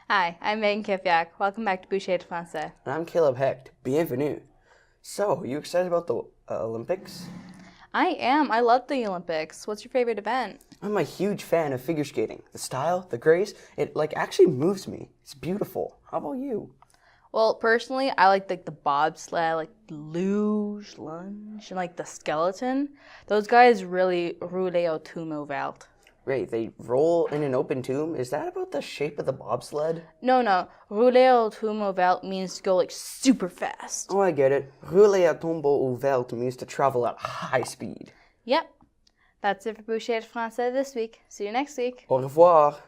Hi, I'm Megan Kifiak. Welcome back to Bouchée français. And I'm Caleb Hecht. Bienvenue. So, are you excited about the Olympics? I am. I love the Olympics. What's your favorite event? I'm a huge fan of figure skating. The style, the grace, it actually moves me. It's beautiful. How about you? Well, personally, I like the bobsled, like luge, lunge, and like the skeleton. Those guys really rouler au tombeau ouvert. Great, they roll in an open tomb. Is that about the shape of the bobsled? No. Rouler au tombeau ouvert means to go like super fast. Oh, I get it. Rouler à tombeau ouvert means to travel at high speed. Yep. That's it for Bouchée français this week. See you next week. Au revoir.